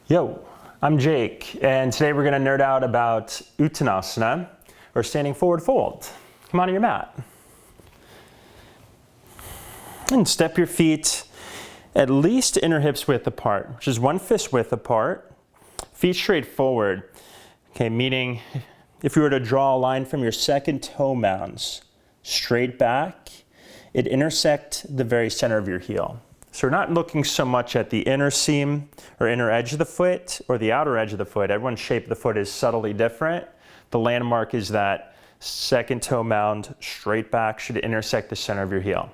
Yo, I'm Jake, and today we're going to nerd out about Uttanasana, or standing forward fold. Come onto your mat. And step your feet at least inner hips width apart, which is 1 fist width apart. Feet straight forward. Okay, meaning if you were to draw a line from your second toe mounds straight back, it intersect the very center of your heel. So we're not looking so much at the inner seam or inner edge of the foot or the outer edge of the foot. Everyone's shape of the foot is subtly different. The landmark is that second toe mound straight back should intersect the center of your heel.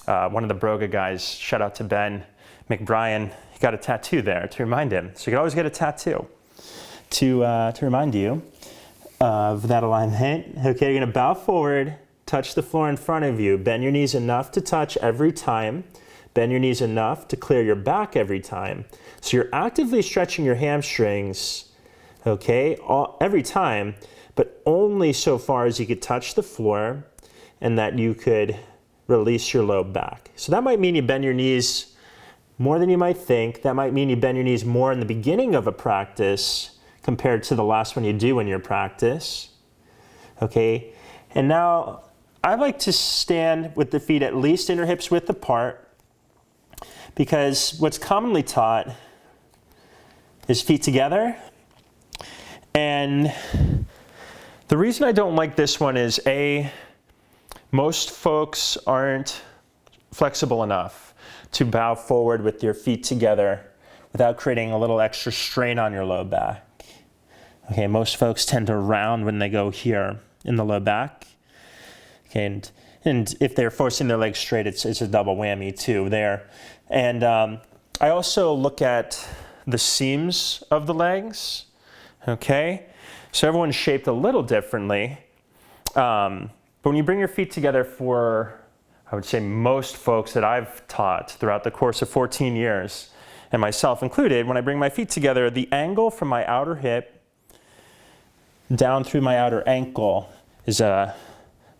One of the Broga guys, shout out to Ben McBrien, he got a tattoo there to remind him. So you can always get a tattoo to remind you of that alignment. Okay, you're gonna bow forward, touch the floor in front of you, bend your knees enough to touch every time. Bend your knees enough to clear your back every time. So you're actively stretching your hamstrings, okay, every time, but only so far as you could touch the floor and that you could release your low back. So that might mean you bend your knees more than you might think. That might mean you bend your knees more in the beginning of a practice compared to the last one you do in your practice, okay? And now I like to stand with the feet at least inner hips width apart, because what's commonly taught is feet together. And the reason I don't like this one is most folks aren't flexible enough to bow forward with your feet together without creating a little extra strain on your low back. Okay, most folks tend to round when they go here in the low back. Okay, and if they're forcing their legs straight, it's a double whammy too there. And I also look at the seams of the legs, okay? So everyone's shaped a little differently. But when you bring your feet together for, I would say most folks that I've taught throughout the course of 14 years, and myself included, when I bring my feet together, the angle from my outer hip down through my outer ankle is a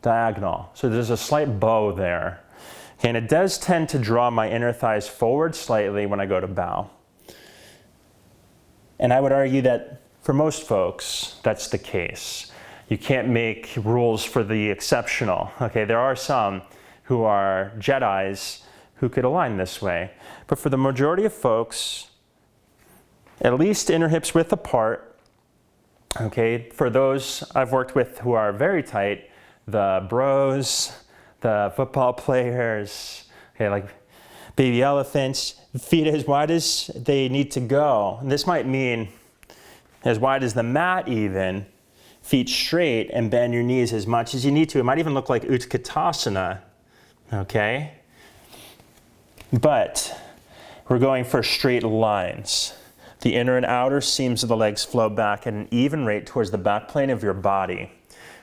diagonal. So there's a slight bow there. Okay, and it does tend to draw my inner thighs forward slightly when I go to bow. And I would argue that for most folks, that's the case. You can't make rules for the exceptional. Okay, there are some who are Jedis who could align this way. But for the majority of folks, at least inner hips width apart. Okay, for those I've worked with who are very tight, the bros, the football players, okay, like baby elephants, feet as wide as they need to go. And this might mean as wide as the mat even, feet straight, and bend your knees as much as you need to. It might even look like Uttanasana, okay? But we're going for straight lines. The inner and outer seams of the legs flow back at an even rate towards the back plane of your body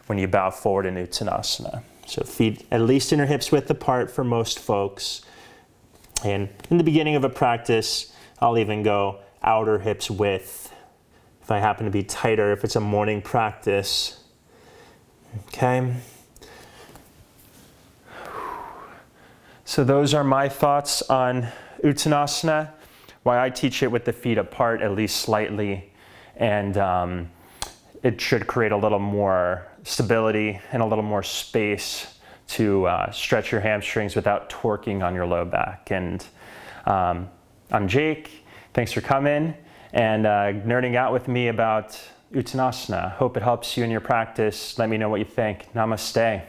when you bow forward in Uttanasana. So feet at least inner hips width apart for most folks. And in the beginning of a practice, I'll even go outer hips width if I happen to be tighter, if it's a morning practice. Okay. So those are my thoughts on Uttanasana, why I teach it with the feet apart at least slightly, and it should create a little more stability and a little more space to stretch your hamstrings without torquing on your low back. And I'm Jake. Thanks for coming and nerding out with me about Uttanasana. Hope it helps you in your practice. Let me know what you think. Namaste.